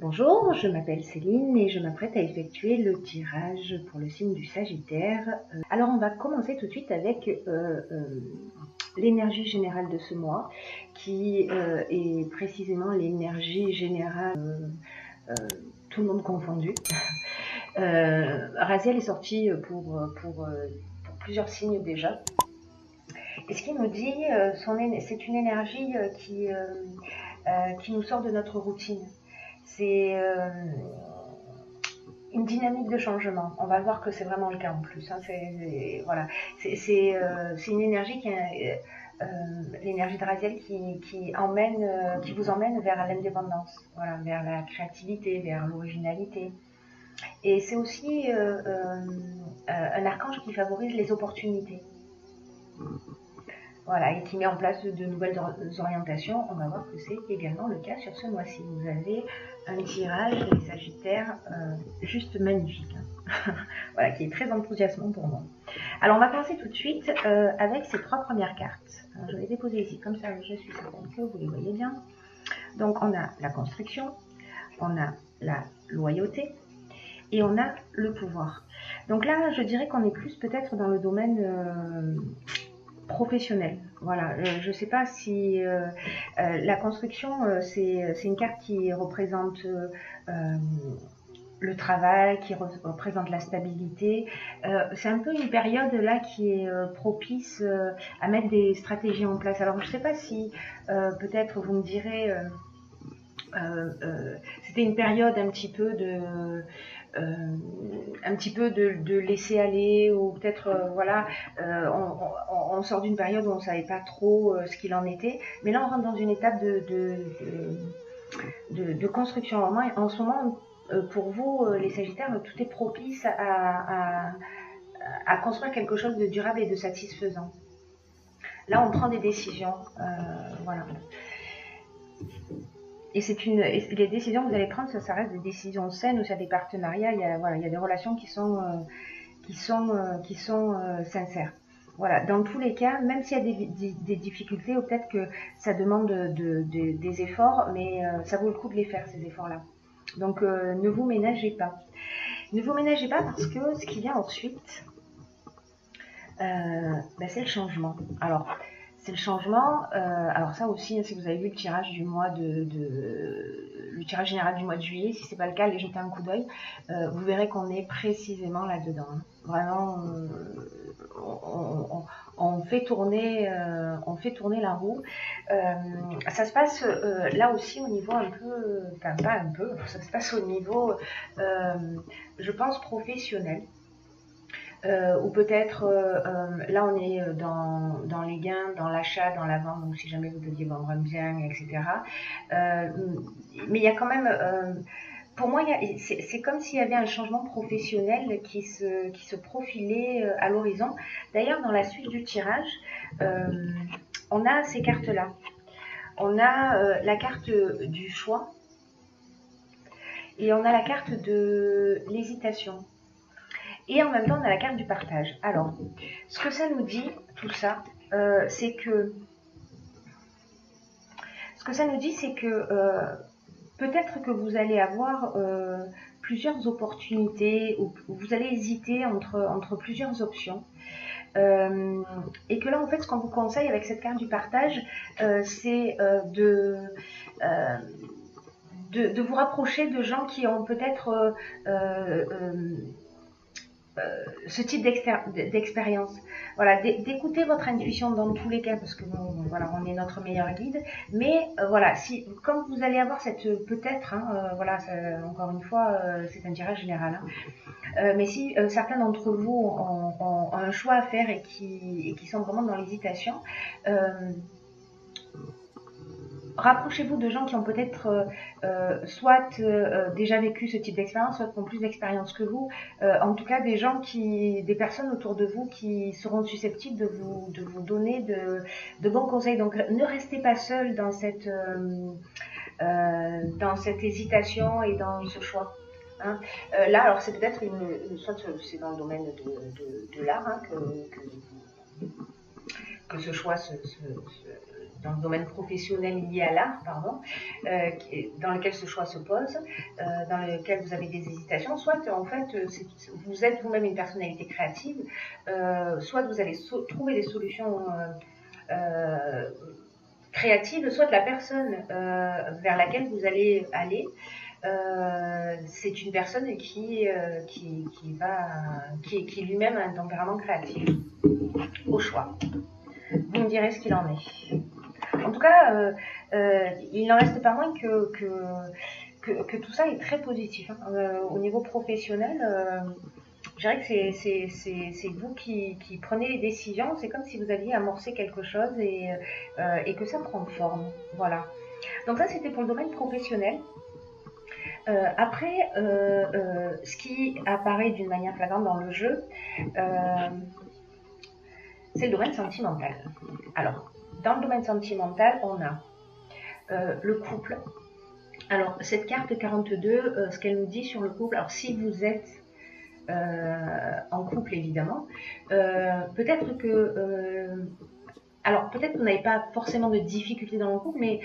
Bonjour, je m'appelle Céline et je m'apprête à effectuer le tirage pour le signe du Sagittaire. Alors on va commencer tout de suite avec l'énergie générale de ce mois, qui est précisément l'énergie générale, tout le monde confondu. Raziel est sorti pour plusieurs signes déjà. Et ce qu'il nous dit, c'est une énergie qui nous sort de notre routine. C'est une dynamique de changement. On va voir que c'est vraiment le cas en plus. Hein. Voilà. C'est une énergie l'énergie de Raziel qui vous emmène vers l'indépendance, voilà, vers la créativité, vers l'originalité. Et c'est aussi un archange qui favorise les opportunités. Voilà, et qui met en place de nouvelles orientations. On va voir que c'est également le cas sur ce mois-ci. Vous avez un tirage des Sagittaires juste magnifique, hein. Voilà, qui est très enthousiasmant pour moi. Alors on va commencer tout de suite avec ces trois premières cartes. Alors, je vais les déposer ici, comme ça je suis certaine que vous les voyez bien. Donc on a la construction, on a la loyauté et on a le pouvoir. Donc là, je dirais qu'on est plus peut-être dans le domaine professionnel. Voilà, je ne sais pas si la construction, c'est une carte qui représente le travail, qui représente la stabilité. C'est un peu une période là qui est propice à mettre des stratégies en place. Alors je ne sais pas si peut-être vous me direz c'était une période un petit peu de laisser aller, ou peut-être voilà, on sort d'une période où on ne savait pas trop ce qu'il en était, mais là on rentre dans une étape de construction. En ce moment, pour vous les Sagittaires, tout est propice à construire quelque chose de durable et de satisfaisant. Là on prend des décisions, voilà. Et les décisions que vous allez prendre, ça reste des décisions saines, ou sur des partenariats. Il y a des relations qui sont sincères. Voilà, dans tous les cas, même s'il y a des difficultés, ou peut-être que ça demande des efforts, mais ça vaut le coup de les faire, ces efforts-là. Donc ne vous ménagez pas. Ne vous ménagez pas, parce que ce qui vient ensuite, c'est le changement. Alors, c'est le changement. Alors ça aussi, si vous avez vu le tirage du mois le tirage général du mois de juillet, si c'est pas le cas, allez jeter un coup d'œil. Vous verrez qu'on est précisément là-dedans. Hein. Vraiment, on fait tourner la roue. Ça se passe là aussi au niveau un peu, enfin pas un peu, ça se passe au niveau, je pense, professionnel. Ou peut-être là on est dans les gains, dans l'achat, dans la vente, donc si jamais vous deviez vendre un bien, etc. Mais il y a quand même, pour moi, c'est comme s'il y avait un changement professionnel qui se profilait à l'horizon. D'ailleurs, dans la suite du tirage, on a ces cartes-là. On a la carte du choix et on a la carte de l'hésitation. Et en même temps, on a la carte du partage. Alors, ce que ça nous dit, tout ça, c'est que... Ce que ça nous dit, c'est que peut-être que vous allez avoir plusieurs opportunités, ou vous allez hésiter entre plusieurs options. Et que là, en fait, ce qu'on vous conseille avec cette carte du partage, c'est de vous rapprocher de gens qui ont peut-être... ce type d'expérience. Voilà, d'écouter votre intuition dans tous les cas, parce que voilà, on est notre meilleur guide. Mais voilà, quand vous allez avoir cette peut-être, hein, voilà, encore une fois, c'est un tirage général. Hein, mais si certains d'entre vous ont un choix à faire et qui sont vraiment dans l'hésitation, rapprochez-vous de gens qui ont peut-être soit déjà vécu ce type d'expérience, soit qui ont plus d'expérience que vous. En tout cas, des personnes autour de vous qui seront susceptibles de vous donner de bons conseils. Donc, ne restez pas seul dans cette hésitation et dans ce choix. Hein. Là, alors c'est peut-être soit c'est dans le domaine de l'art, hein, que ce choix dans le domaine professionnel lié à l'art, pardon, dans lequel ce choix se pose, dans lequel vous avez des hésitations, soit en fait vous êtes vous-même une personnalité créative, soit vous allez trouver des solutions créatives, soit la personne vers laquelle vous allez aller, c'est une personne qui lui-même a un tempérament créatif, au choix. Vous me direz ce qu'il en est. En tout cas, il n'en reste pas moins que tout ça est très positif. Au niveau professionnel, je dirais que c'est vous qui prenez les décisions. C'est comme si vous aviez amorcé quelque chose et que ça prend forme. Voilà. Donc ça, c'était pour le domaine professionnel. Après, ce qui apparaît d'une manière flagrante dans le jeu, c'est le domaine sentimental. Alors, dans le domaine sentimental, on a le couple. Alors, cette carte 42, ce qu'elle nous dit sur le couple, alors si vous êtes en couple, évidemment, peut-être que... alors, peut-être que vous n'avez pas forcément de difficultés dans le couple, mais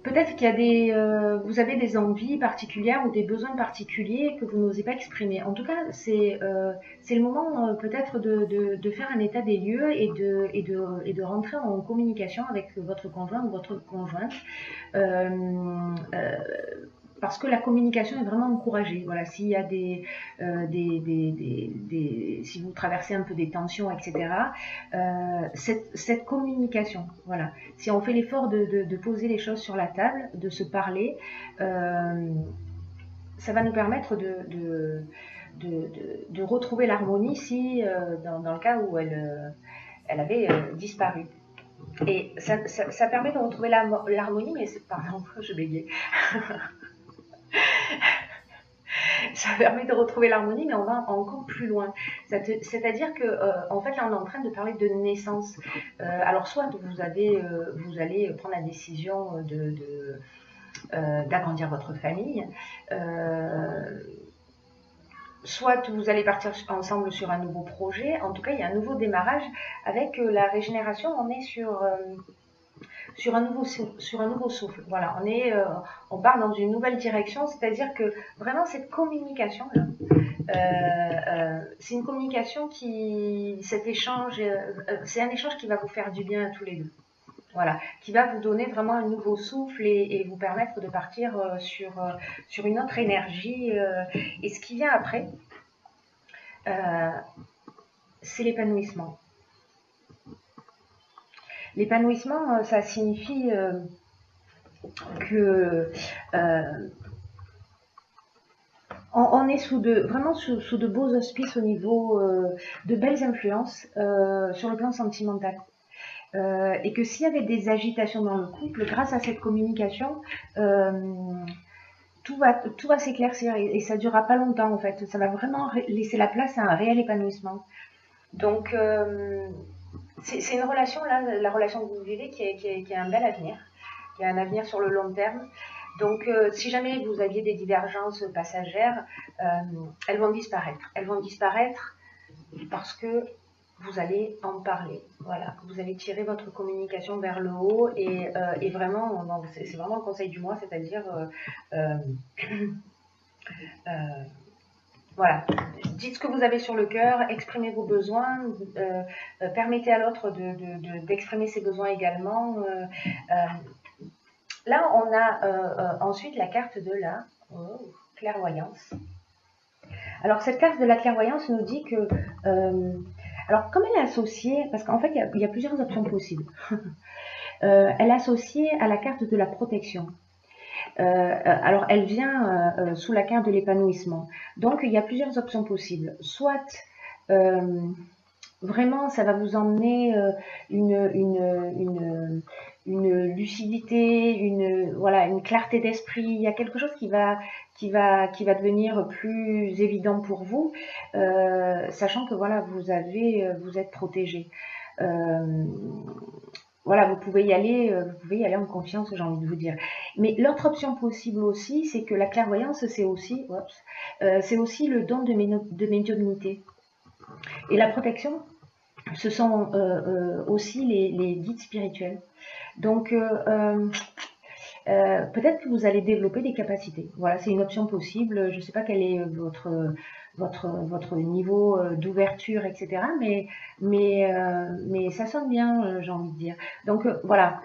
peut-être qu'il y a vous avez des envies particulières ou des besoins particuliers que vous n'osez pas exprimer. En tout cas, c'est le moment peut-être de faire un état des lieux et de rentrer en communication avec votre conjoint ou votre conjointe. Parce que la communication est vraiment encouragée. Voilà, s'il y a si vous traversez un peu des tensions, etc., cette communication, voilà, si on fait l'effort de poser les choses sur la table, de se parler, ça va nous permettre de retrouver l'harmonie si, dans le cas où elle avait disparu. Et ça permet de retrouver l'harmonie, mais pardon, je bégayais. Ça permet de retrouver l'harmonie, mais on va encore plus loin. C'est-à-dire que, en fait, là, on est en train de parler de naissance. Alors, soit vous allez prendre la décision d'agrandir votre famille, soit vous allez partir ensemble sur un nouveau projet. En tout cas, il y a un nouveau démarrage. Avec la régénération, on est sur un nouveau souffle. Voilà, on part dans une nouvelle direction, c'est-à-dire que vraiment cette communication là, c'est une communication cet échange, c'est un échange qui va vous faire du bien à tous les deux. Voilà, qui va vous donner vraiment un nouveau souffle et vous permettre de partir sur une autre énergie. Et ce qui vient après, c'est l'épanouissement. L'épanouissement, ça signifie que on est vraiment sous de beaux auspices au niveau de belles influences sur le plan sentimental. Et que s'il y avait des agitations dans le couple, grâce à cette communication, tout va s'éclaircir et ça ne durera pas longtemps en fait. Ça va vraiment laisser la place à un réel épanouissement. Donc, c'est une relation, là, la relation que vous vivez, qui a un bel avenir, qui a un avenir sur le long terme. Donc, si jamais vous aviez des divergences passagères, elles vont disparaître. Elles vont disparaître parce que vous allez en parler. Voilà, vous allez tirer votre communication vers le haut et vraiment, c'est vraiment le conseil du mois, c'est-à-dire voilà, dites ce que vous avez sur le cœur, exprimez vos besoins, permettez à l'autre d'exprimer ses besoins également. Là, on a ensuite la carte de la clairvoyance. Alors, cette carte de la clairvoyance nous dit que... alors, comme elle est associée, parce qu'en fait, il y a plusieurs options possibles. Elle est associée à la carte de la protection. Alors, elle vient sous la carte de l'épanouissement. Donc, il y a plusieurs options possibles. Soit, vraiment, ça va vous emmener une lucidité, voilà, une clarté d'esprit. Il y a quelque chose qui va devenir plus évident pour vous, sachant que voilà, vous êtes protégé. Voilà, vous pouvez y aller en confiance, j'ai envie de vous dire. Mais l'autre option possible aussi, c'est que la clairvoyance, c'est aussi le don de médiumnité. Et la protection, ce sont aussi les guides spirituels. Donc, peut-être que vous allez développer des capacités. Voilà, c'est une option possible. Je ne sais pas quel est votre niveau d'ouverture, etc. Mais ça sonne bien, j'ai envie de dire. Donc, voilà.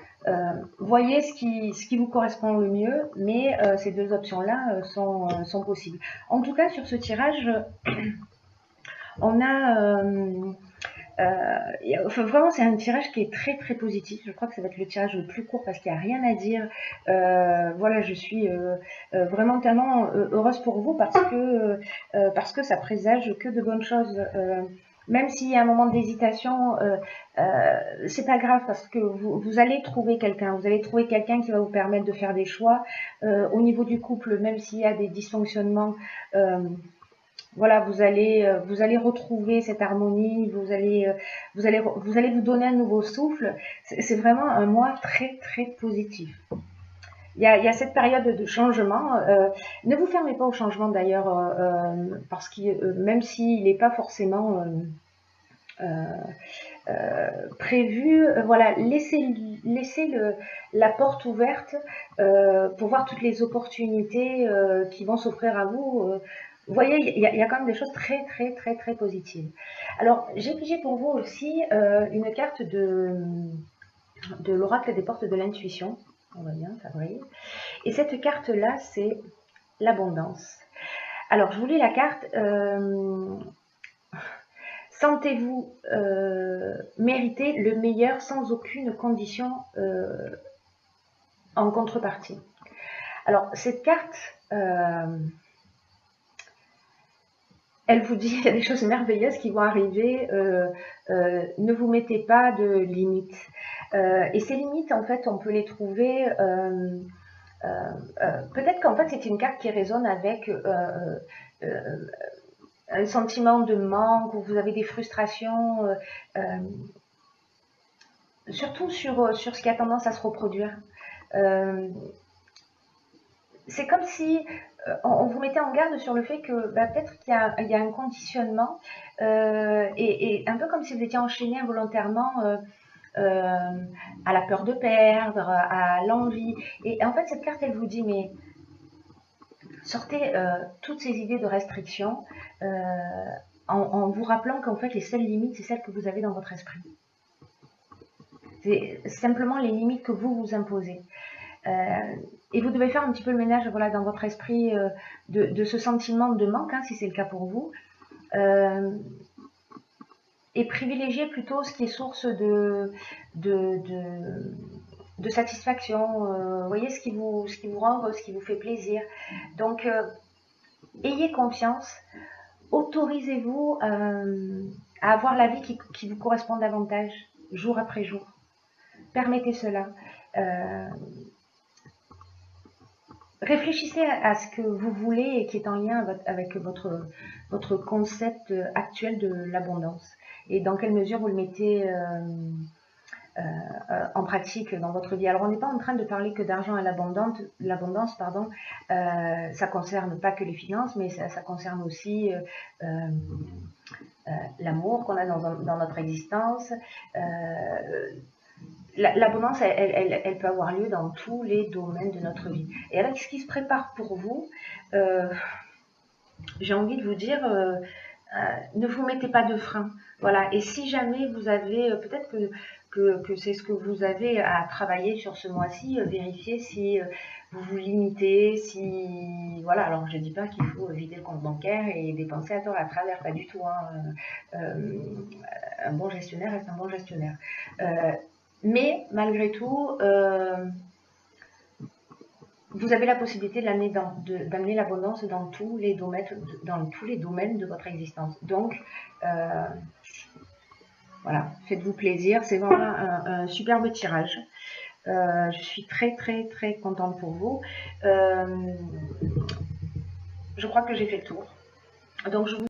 Voyez ce qui vous correspond le mieux, mais ces deux options-là sont possibles. En tout cas, sur ce tirage, on a... vraiment, c'est un tirage qui est très très positif. Je crois que ça va être le tirage le plus court parce qu'il n'y a rien à dire. Voilà, je suis vraiment tellement heureuse pour vous parce que ça présage que de bonnes choses. Même s'il y a un moment d'hésitation, c'est pas grave parce que vous allez trouver quelqu'un. Vous allez trouver quelqu'un qui va vous permettre de faire des choix. Au niveau du couple, même s'il y a des dysfonctionnements, voilà, vous allez retrouver cette harmonie, vous allez vous donner un nouveau souffle. C'est vraiment un mois très très positif. Il y a cette période de changement. Ne vous fermez pas au changement d'ailleurs, parce que même s'il n'est pas forcément prévu, voilà, laissez la porte ouverte pour voir toutes les opportunités qui vont s'offrir à vous. Vous voyez, il y a quand même des choses très très très très positives. Alors, j'ai pigé pour vous aussi une carte de l'oracle des portes de l'intuition. On va bien, ça brille. Et cette carte-là, c'est l'abondance. Alors, je vous lis la carte. Sentez-vous mériter le meilleur sans aucune condition en contrepartie. Alors, cette carte, elle vous dit qu'il y a des choses merveilleuses qui vont arriver. Ne vous mettez pas de limites. Et ces limites, en fait, on peut les trouver... peut-être qu'en fait, c'est une carte qui résonne avec... un sentiment de manque, où vous avez des frustrations, surtout sur ce qui a tendance à se reproduire. C'est comme si on vous mettait en garde sur le fait que peut-être qu'il y a un conditionnement, et un peu comme si vous étiez enchaîné involontairement à la peur de perdre, à l'envie. Et en fait, cette carte, elle vous dit, mais sortez toutes ces idées de restriction, en vous rappelant qu'en fait, les seules limites, c'est celles que vous avez dans votre esprit. C'est simplement les limites que vous vous imposez. Et vous devez faire un petit peu le ménage, voilà, dans votre esprit de ce sentiment de manque, hein, si c'est le cas pour vous. Et privilégier plutôt ce qui est source de satisfaction. Vous voyez, ce qui vous rend heureux, ce qui vous fait plaisir. Donc, ayez confiance. Autorisez-vous à avoir la vie qui vous correspond davantage, jour après jour. Permettez cela. Réfléchissez à ce que vous voulez et qui est en lien avec votre concept actuel de l'abondance. Et dans quelle mesure vous le mettez en pratique dans votre vie. Alors, on n'est pas en train de parler que d'argent à l'abondance, pardon. Ça concerne pas que les finances, mais ça concerne aussi l'amour qu'on a dans notre existence. L'abondance, elle peut avoir lieu dans tous les domaines de notre vie. Et avec ce qui se prépare pour vous, j'ai envie de vous dire, ne vous mettez pas de frein. Voilà. Et si jamais vous avez, peut-être que c'est ce que vous avez à travailler sur ce mois-ci, vérifiez si vous vous limitez, si... Voilà, alors je ne dis pas qu'il faut vider le compte bancaire et dépenser à tort à travers, pas du tout. Hein. Un bon gestionnaire reste un bon gestionnaire. Mais malgré tout, vous avez la possibilité d'amener l'abondance dans tous les domaines de votre existence. Donc, voilà, faites-vous plaisir. C'est vraiment un superbe tirage. Je suis très très très contente pour vous. Je crois que j'ai fait le tour. Donc, je vous